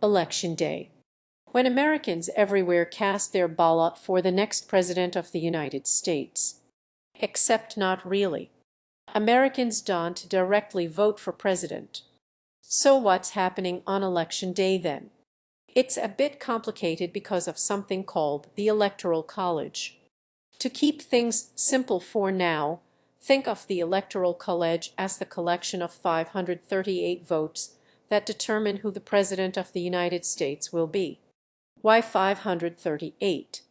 Election Day. When Americans everywhere cast their ballot for the next President of the United States. Except not really. Americans don't directly vote for president. So what's happening on Election Day then? It's a bit complicated because of something called the Electoral College. To keep things simple for now, think of the Electoral College as the collection of 538 votes that determine who the President of the United States will be. Why 538?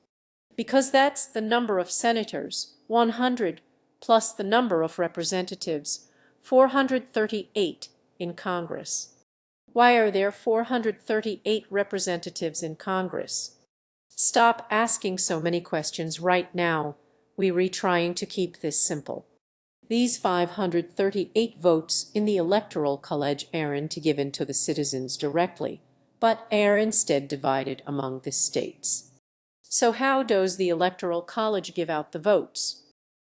Because that's the number of senators, 100, plus the number of representatives, 438, in Congress. Why are there 438 representatives in Congress? Stop asking so many questions right now. We're trying to keep this simple. These 538 votes in the Electoral College aren't given to the citizens directly, but are instead divided among the states. So how does the Electoral College give out the votes?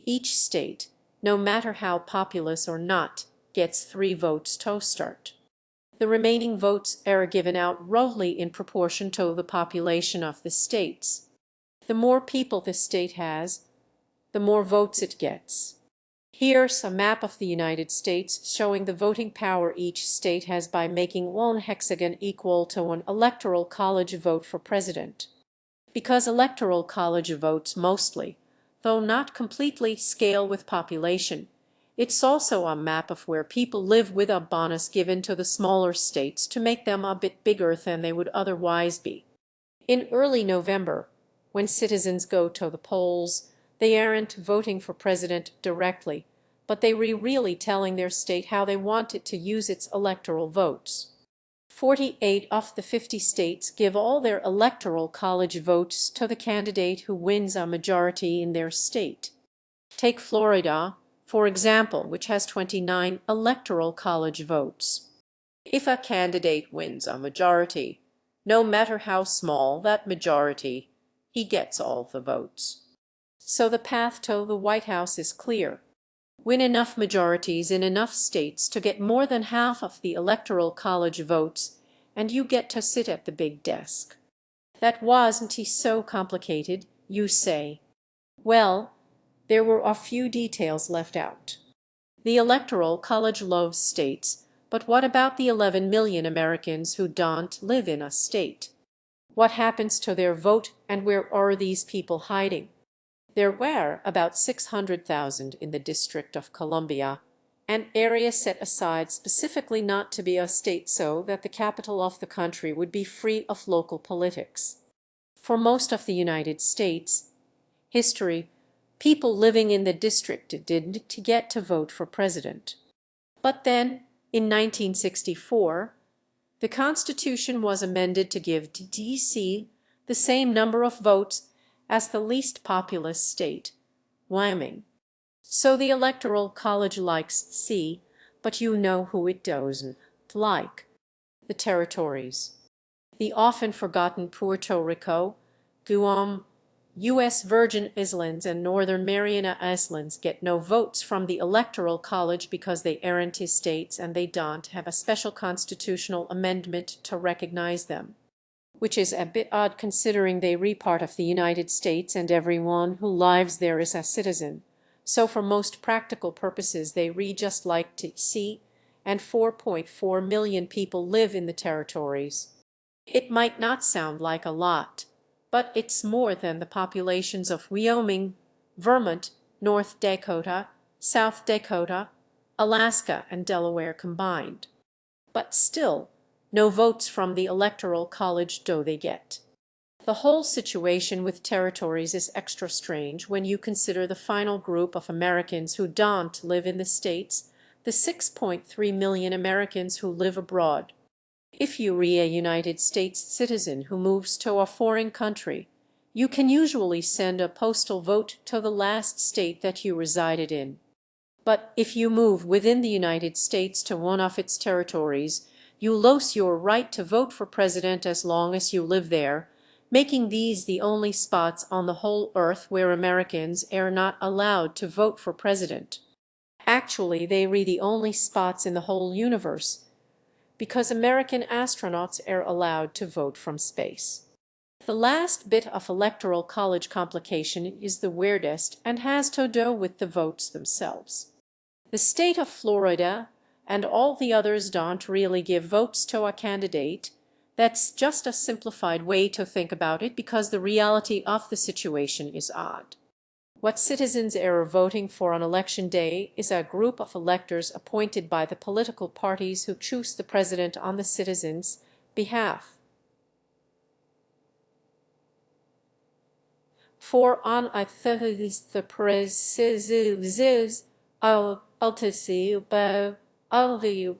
Each state, no matter how populous or not, gets 3 votes to start. The remaining votes are given out roughly in proportion to the population of the states. The more people the state has, the more votes it gets. Here's a map of the United States showing the voting power each state has by making one hexagon equal to an Electoral College vote for president. Because Electoral College votes mostly, though not completely, scale with population, it's also a map of where people live with a bonus given to the smaller states to make them a bit bigger than they would otherwise be. In early November, when citizens go to the polls, they aren't voting for president directly, but they really telling their state how they want it to use its electoral votes. 48 of the 50 states give all their Electoral College votes to the candidate who wins a majority in their state. Take Florida, for example, which has 29 Electoral College votes. If a candidate wins a majority, no matter how small that majority, he gets all the votes. So the path to the White House is clear. Win enough majorities in enough states to get more than half of the Electoral College votes, and you get to sit at the big desk. That wasn't so complicated, you say. Well, there were a few details left out. The Electoral College loves states, but what about the 11 million Americans who don't live in a state? What happens to their vote, and where are these people hiding? There were about 600,000 in the District of Columbia, an area set aside specifically not to be a state so that the capital of the country would be free of local politics. For most of the United States history, people living in the district didn't get to vote for president. But then, in 1964, the Constitution was amended to give D.C. the same number of votes as the least populous state, Wyoming. So the Electoral College likes C, but you know who it doesn't like: the territories. The often forgotten Puerto Rico, Guam, U.S. Virgin Islands, and Northern Mariana Islands get no votes from the Electoral College because they aren't states and they don't have a special constitutional amendment to recognize them. Which is a bit odd considering they're part of the United States and everyone who lives there is a citizen. So for most practical purposes they just like to see, and 4.4 million people live in the territories. It might not sound like a lot, but it's more than the populations of Wyoming, Vermont, North Dakota, South Dakota, Alaska, and Delaware combined. But still, no votes from the Electoral College do they get. The whole situation with territories is extra strange when you consider the final group of Americans who don't live in the states, the 6.3 million Americans who live abroad. If you're a United States citizen who moves to a foreign country, you can usually send a postal vote to the last state that you resided in. But if you move within the United States to one of its territories, you lose your right to vote for president as long as you live there, making these the only spots on the whole earth where Americans are not allowed to vote for president. Actually, they're the only spots in the whole universe, because American astronauts are allowed to vote from space. The last bit of electoral college complication is the weirdest and has to do with the votes themselves. The state of Florida and all the others don't really give votes to a candidate. That's just a simplified way to think about it because the reality of the situation is odd. What citizens are voting for on election day is a group of electors appointed by the political parties who choose the president on the citizens' behalf. For on I think the president ultimately all the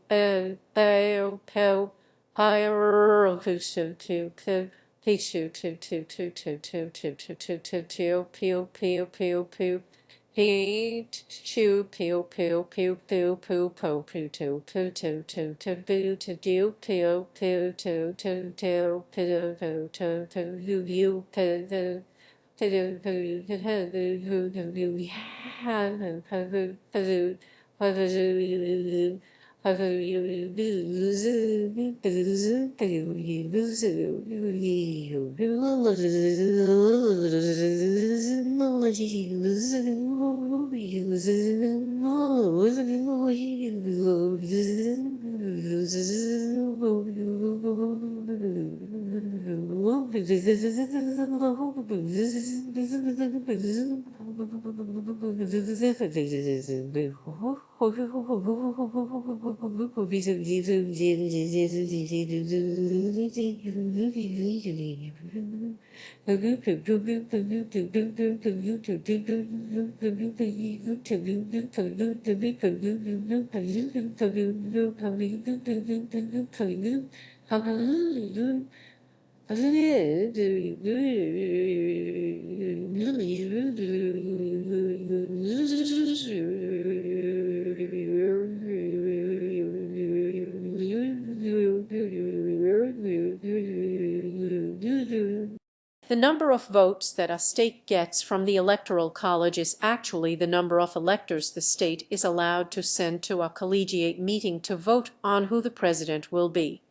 The number of votes that a state gets from the Electoral College is actually the number of electors the state is allowed to send to a collegiate meeting to vote on who the president will be.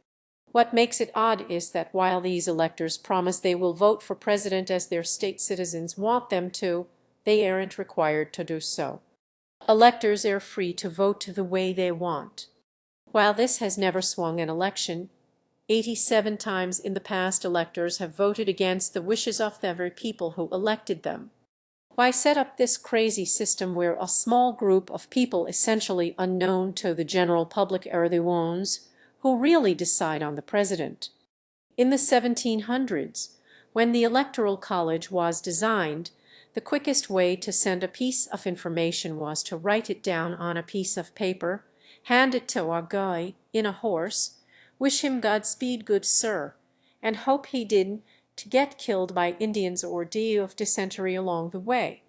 What makes it odd is that while these electors promise they will vote for president as their state citizens want them to, they aren't required to do so. Electors are free to vote the way they want. While this has never swung an election, 87 times in the past electors have voted against the wishes of the very people who elected them. Why set up this crazy system where a small group of people essentially unknown to the general public are the ones who really decide on the president? In the 1700s, when the Electoral College was designed, the quickest way to send a piece of information was to write it down on a piece of paper, hand it to a guy in a horse, wish him Godspeed, good sir, and hope he didn't to get killed by Indians or die of dysentery along the way.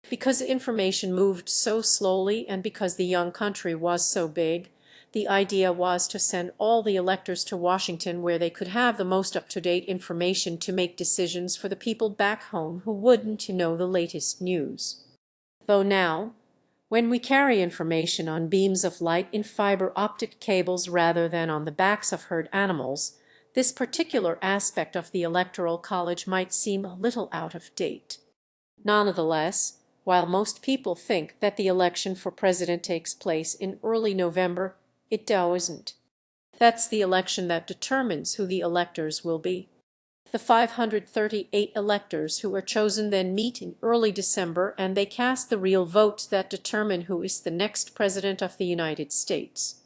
Because information moved so slowly and because the young country was so big, the idea was to send all the electors to Washington where they could have the most up-to-date information to make decisions for the people back home who wouldn't know the latest news. Though now, when we carry information on beams of light in fiber optic cables rather than on the backs of herd animals, this particular aspect of the Electoral College might seem a little out of date. Nonetheless, while most people think that the election for president takes place in early November, it doesn't. That's the election that determines who the electors will be. The 538 electors who are chosen then meet in early December and they cast the real votes that determine who is the next president of the United States.